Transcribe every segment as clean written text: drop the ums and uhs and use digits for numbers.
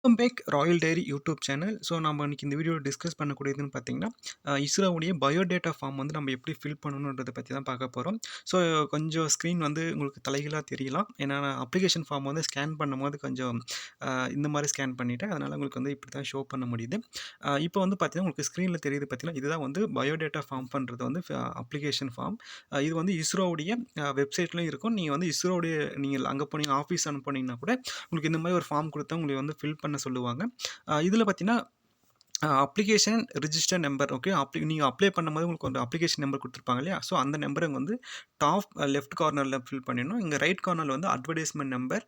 Welcome back royal diary YouTube channel. So நம்ம இன்னைக்கு இந்த வீடியோவில் டிஸ்கஸ் பண்ணக்கூடியதுன்னு பார்த்தீங்கன்னா, இஸ்ரோவுடைய பயோடேட்டா ஃபார்ம் வந்து நம்ம எப்படி ஃபில் பண்ணணுன்றத பற்றி தான் பார்க்க போகிறோம். ஸோ கொஞ்சம் ஸ்க்ரீன் வந்து உங்களுக்கு தலைகீழாக தெரியலாம். ஏன்னா நான் அப்ளிகேஷன் ஃபார்ம் வந்து ஸ்கேன் பண்ணும்போது கொஞ்சம் இந்த மாதிரி ஸ்கேன் பண்ணிவிட்டேன். அதனால் உங்களுக்கு வந்து இப்படி தான் ஷோ பண்ண முடியுது. இப்போ வந்து பார்த்தீங்கன்னா உங்களுக்கு ஸ்க்ரீனில் தெரியுது பார்த்தீங்கன்னா, இதுதான் வந்து பயோடேட்டா ஃபார்ம் பண்ணுறது வந்து அப்ளிகேஷன் ஃபார்ம். இது வந்து இஸ்ரோவுடைய வெப்சைட்லையும் இருக்கும். நீங்கள் வந்து இஸ்ரோவுடைய நீங்கள் அங்கே போனீங்க ஆஃபீஸ் அனுப்புனீங்கன்னா கூட உங்களுக்கு இந்த மாதிரி ஒரு ஃபார்ம் கொடுத்தா உங்களை வந்து ஃபில் பண்ண சொல்லுவாங்க. இதில் பார்த்தீங்கன்னா அப்ளிகேஷன் ரிஜிஸ்டர் நம்பர் ஓகே. நீங்கள் அப்ளை பண்ணும்போது உங்களுக்கு ஒரு அப்ளிகேஷன் நம்பர் கொடுத்துருப்பாங்க இல்லையா? ஸோ அந்த நம்பரை வந்து டாப் லெஃப்ட் கார்னரில் ஃபில் பண்ணிடணும். இங்கே ரைட் கார்னரில் வந்து அட்வர்டைஸ்மெண்ட் நம்பர்,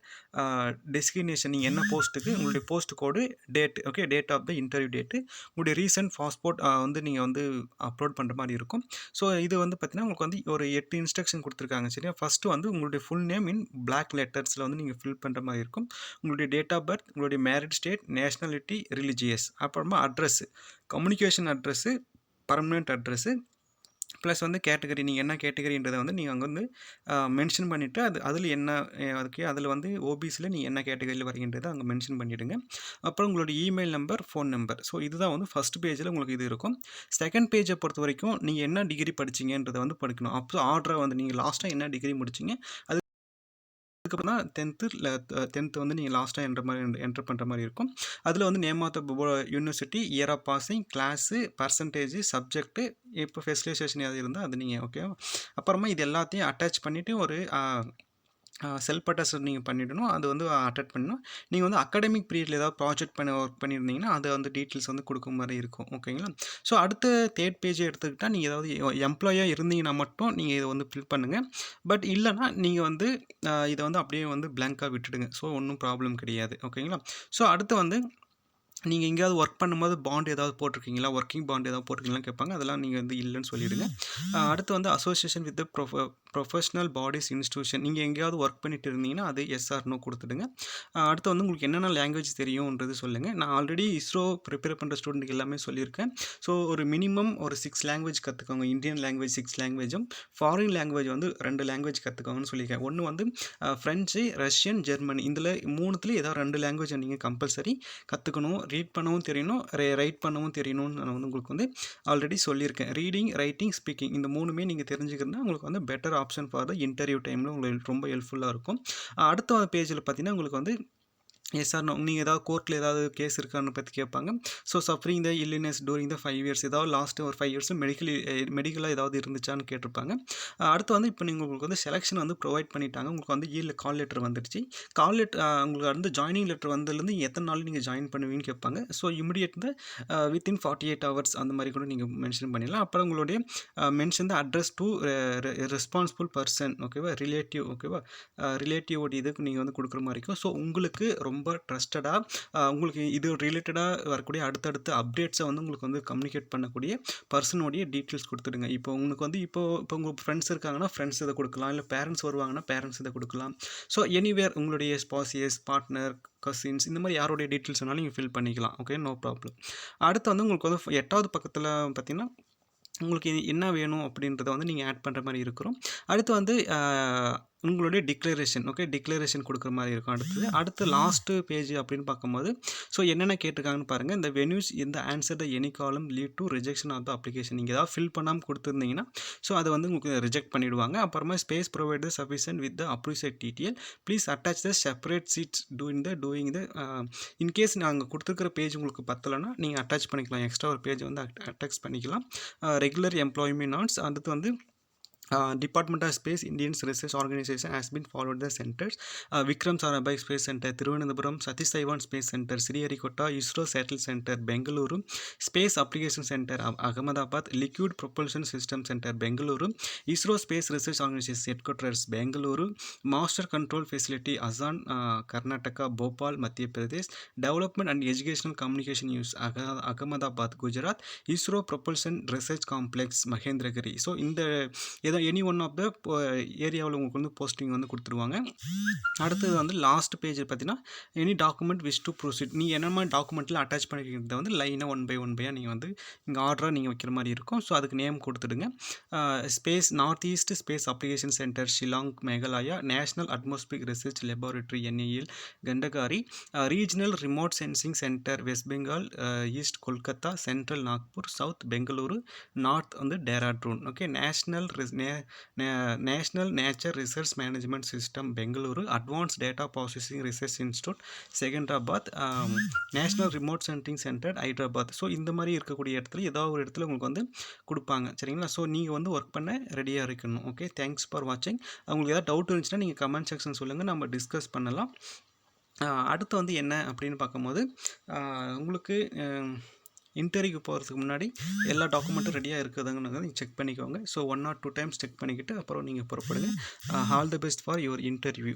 டெஸ்டினேஷன், நீங்கள் என்ன போஸ்ட்டுக்கு உங்களுடைய post code, date okay, date of the interview date, உங்களுடைய ரீசன்ட் பாஸ்போர்ட் வந்து நீங்கள் வந்து அப்லோட் பண்ணுற மாதிரி இருக்கும். ஸோ இது வந்து பார்த்தீங்கன்னா உங்களுக்கு வந்து ஒரு 8 இன்ஸ்ட்ரக்ஷன் கொடுத்துருக்காங்க சரியா? ஃபஸ்ட்டு வந்து உங்களுடைய ஃபுல் நேம் இன் பிளாக் லெட்டர்ஸில் வந்து நீங்கள் ஃபில் பண்ணுற மாதிரி இருக்கும். உங்களுடைய டேட் ஆஃப் பர்த், உங்களுடைய மேரிட் ஸ்டேட், நேஷ்னாலிட்டி, ரிலிஜியஸ், அப்புறமா address, communication address, permanent address, plus வந்து கேட்டகரி, நீங்கள் என்ன கேட்டகரின்றதை வந்து நீங்கள் அங்கே வந்து மென்ஷன் பண்ணிவிட்டு அதில் என்ன அதுக்கு அதில் வந்து ஓபிசியில் நீங்கள் என்ன கேட்டகரியில் வரீங்கன்றதை அங்கே மென்ஷன் பண்ணிவிடுங்க. அப்புறம் உங்களுடைய email number, phone number. So இதுதான் வந்து ஃபஸ்ட் பேஜில் உங்களுக்கு இது இருக்கும். செகண்ட் பேஜை பொறுத்த வரைக்கும் நீங்கள் என்ன டிகிரி படிச்சிங்கன்றதை வந்து படிக்கணும். அப்போ ஆர்டராக வந்து நீங்கள் லாஸ்ட்டாக என்ன டிகிரி முடிச்சிங்க, அதுக்கப்புறம் தான் 10th வந்து நீங்கள் லாஸ்ட்டாக என்ட்ரு பண்ணுற மாதிரி இருக்கும். அதில் வந்து name of the university, year of passing, class, percentage, subject, இப்போ ஸ்பெஷலைசேஷன் எதாவது இருந்தால் அது நீங்கள் ஓகேவா. அப்புறமா இது எல்லாத்தையும் அட்டாச் பண்ணிவிட்டு ஒரு செல்ஃப் அட்டஸ்ட் நீங்கள் பண்ணிடணும். அது வந்து அட்டெண்ட் பண்ணணும். நீங்கள் வந்து அகாடமிக் பீரியடில் ஏதாவது ப்ராஜெக்ட் ஒர்க் பண்ணியிருந்தீங்கன்னா அதை வந்து டீட்டெயில்ஸ் வந்து கொடுக்கும் மாதிரி இருக்கும் ஓகேங்களா. ஸோ அடுத்த தேர்ட் பேஜை எடுத்துக்கிட்டால் நீங்கள் ஏதாவது எம்ப்ளாயாக இருந்தீங்கன்னா மட்டும் நீங்கள் இதை வந்து ஃபில் பண்ணுங்கள். பட் இல்லைனா நீங்கள் வந்து இதை வந்து அப்படியே வந்து பிளாங்காக விட்டுடுங்க. ஸோ ஒன்றும் ப்ராப்ளம் கிடையாது ஓகேங்களா. ஸோ அடுத்து வந்து நீங்கள் எங்கேயாவது ஒர்க் பண்ணும்போது பாண்ட் ஏதாவது போட்டிருக்கீங்களா, ஒர்க்கிங் பாண்ட் ஏதாவது போட்டிருக்கீங்களான்னு கேட்பாங்க. அதெல்லாம் நீங்கள் வந்து இல்லைன்னு சொல்லிவிடுங்க. அடுத்து வந்து association with professional bodies institution, நீங்கள் எங்கேயாவது ஒர்க் பண்ணிட்டு இருந்தீங்கன்னா அது எஸ் ஆர் நோ கொடுத்துடுங்க. அடுத்து வந்து உங்களுக்கு என்னென்ன லாங்குவேஜ் தெரியும்ன்றது சொல்லுங்கள். நான் ஆல்ரெடி இஸ்ரோ ப்ரிப்பேர் பண்ணுற ஸ்டூடெண்ட்டுக்கு எல்லாமே சொல்லியிருக்கேன். ஸோ ஒரு மினிமம் ஒரு 6 லாங்குவேஜ் கற்றுக்கோங்க. இந்தியன் லாங்குவேஜ் 6 லாங்குவேஜும், ஃபாரின் லாங்குவேஜ் வந்து 2 லாங்குவேஜ் கற்றுக்கோங்கன்னு சொல்லியிருக்கேன். ஒன்று வந்து ஃப்ரெஞ்சு, ரஷ்யன், ஜெர்மனி, இதில் 3த்துல ஏதாவது 2 லாங்குவேஜ் நீங்கள் கம்பல்சரி கற்றுக்கணும். ரீட் பண்ணவும் தெரியணும், ரைட் பண்ணவும் தெரியணும்னு நான் வந்து உங்களுக்கு வந்து ஆல்ரெடி சொல்லியிருக்கேன். ரீடிங், ரைட்டிங், ஸ்பீக்கிங் இந்த 3மே நீங்கள் தெரிஞ்சுக்கிறதுனா உங்களுக்கு வந்து better option for the interview டைமில் உங்களுக்கு ரொம்ப ஹெல்ப்ஃபுல்லாக இருக்கும். அடுத்த பேஜில் பார்த்தீங்கன்னா உங்களுக்கு வந்து எஸ் ஆர் நோ, நீங்கள் ஏதாவது கோர்ட்டில் ஏதாவது கேஸ் இருக்கான்னு பற்றி கேட்பாங்க. So suffering the illness during the 5 years, ஏதாவது லாஸ்ட்டு ஒரு 5 இயர்ஸ் மெடிக்கலாக ஏதாவது இருந்துச்சான்னு கேட்டிருப்பாங்க. அடுத்து வந்து இப்போ நீங்கள் உங்களுக்கு வந்து செலெக்ஷன் வந்து ப்ரொவைட் பண்ணிட்டாங்க. உங்களுக்கு வந்து கால் லெட்டர் வந்துடுச்சு. கால் லெட்டர் உங்களுக்கு வந்து ஜாயினிங் லெட்டர் வந்ததுலேருந்து எத்தனை நாள் நீங்கள் ஜாயின் பண்ணுவீங்கன்னு கேட்பாங்க. ஸோ இமிடியேட் வித்தின் 48 ஹவர்ஸ் அந்த மாதிரி கூட நீங்கள் மென்ஷன் பண்ணிடலாம். அப்புறம் உங்களுடைய mention the address to responsible person ஓகேவா, ரிலேட்டிவ் ஓகேவா, ரிலேட்டிவோட இதுக்கு நீங்கள் வந்து கொடுக்குற மாதிரி இருக்கும். ஸோ உங்களுக்கு ரொம்ப ட்ரஸ்டடாக உங்களுக்கு இது ரிலேட்டடாக வரக்கூடிய அடுத்தடுத்த அப்டேட்ஸை வந்து உங்களுக்கு வந்து கம்யூனிகேட் பண்ணக்கூடிய பர்சனோடைய டீட்டெயில்ஸ் கொடுத்துடுங்க. இப்போ உங்களுக்கு வந்து இப்போ உங்கள் ஃப்ரெண்ட்ஸ் இருக்காங்கன்னா ஃப்ரெண்ட்ஸ் இதை கொடுக்கலாம், இல்லை பேரண்ட்ஸ் வருவாங்கன்னா பேரண்ட்ஸ் இதை கொடுக்கலாம். ஸோ எனிவேர் உங்களுடைய ஸ்பாசியஸ், பார்ட்னர், கசின்ஸ் இந்த மாதிரி யாருடைய டீட்டெயில்ஸ் வேணாலும் நீங்கள் ஃபில் பண்ணிக்கலாம் ஓகே, நோ ப்ராப்ளம். அடுத்து வந்து உங்களுக்கு வந்து 8வது பக்கத்தில் பார்த்தீங்கன்னா உங்களுக்கு என்ன வேணும் அப்படின்றத வந்து நீங்கள் ஆட் பண்ணுற மாதிரி இருக்கிறோம். அடுத்து வந்து உங்களுடைய டிக்ளரேஷன் ஓகே, டிக்ளரேஷன் கொடுக்குற மாதிரி இருக்கும். அடுத்து லாஸ்ட்டு பேஜ் அப்படின்னு பார்க்கும்போது ஸோ என்னென்ன கேட்டிருக்காங்கன்னு பாருங்கள். இந்த வென்யூஸ் இந்த answer the any column lead to rejection of the application, நீங்கள் ஏதாவது ஃபில் பண்ணாமல் கொடுத்துருந்தீங்கன்னா ஸோ அதை வந்து உங்களுக்கு ரிஜெக்ட் பண்ணிவிடுவாங்க. அப்புறமா space provider sufficient with the above said detail, please attach the separate sheets doing the in case நாங்கள் கொடுத்துருக்கிற பேஜ் உங்களுக்கு பத்தலைன்னா நீங்கள் அட்டாச் பண்ணிக்கலாம், எக்ஸ்ட்ரா ஒரு பேஜ் வந்து அட்டாச் பண்ணிக்கலாம். ரெகுலர் எம்ப்ளாய்மெண்ட் நாட்ஸ், அடுத்து வந்து Department of Space Indian Research Organization has been followed the centers, Vikram Sarabhai Space Center, Thiruvananthapuram, Satish Dhawan Space Center, Sriharikota, ISRO Satellite Center, Bengaluru, Space Application Center, Ahmedabad, Liquid Propulsion System Center, Bengaluru, ISRO Space Research Organization Headquarters, Bengaluru, Master Control Facility, Azan, Karnataka, Bhopal, Madhya Pradesh, Development and Educational Communication Use, Ahmedabad, Gujarat, ISRO Propulsion Research Complex, Mahendragiri. So இந்த any one of the ஏரியாவில் உங்களுக்கு வந்து posting வந்து கொடுத்துருவாங்க. அடுத்தது வந்து last page பார்த்தீங்கன்னா any document wish to proceed. நீ என்ன மாதிரி டாக்குமெண்ட்டில் அட்டாச் பண்ணிக்கிறத வந்து லைனாக ஒன் பை நீங்கள் வந்து இங்கே ஆர்டராக நீங்கள் வைக்கிற மாதிரி இருக்கும். ஸோ அதுக்கு நேம் கொடுத்துடுங்க. Space north east space application centre Shillong Meghalaya, national atmosphere research laboratory NAL கண்டகாரி, regional remote sensing centre west Bengal, east Kolkata, central Nagpur, south Bengaluru, north வந்து Dehradun. Okay, national nature research management system Bengaluru, advance data processing research institute Secunderabad, national remote sensing centre Hyderabad. So இந்த மாதிரி இருக்கக்கூடிய இடத்துல ஏதாவது ஒரு இடத்துல உங்களுக்கு வந்து கொடுப்பாங்க. சரிங்களா? ஸோ நீங்கள் வந்து ஒர்க் பண்ண ரெடியாக இருக்கணும். ஓகே, தேங்க்ஸ் ஃபார் வாட்சிங். உங்களுக்கு ஏதாவது டவுட் இருந்துச்சுன்னா நீங்கள் கமெண்ட் செக்ஷன் சொல்லுங்கள், நம்ம டிஸ்கஸ் பண்ணலாம். அடுத்து வந்து என்ன அப்படின்னு பார்க்கும்போது உங்களுக்கு இன்டர்வியூக்கு போகிறதுக்கு முன்னாடி எல்லா டாக்குமெண்ட்டும் ரெடியாக இருக்குதுங்கிறத நீங்கள் செக் பண்ணிக்கோங்க. ஸோ 1 or 2 டைம்ஸ் செக் பண்ணிக்கிட்டு அப்புறம் நீங்கள் புறப்படுங்க. All the best for your interview.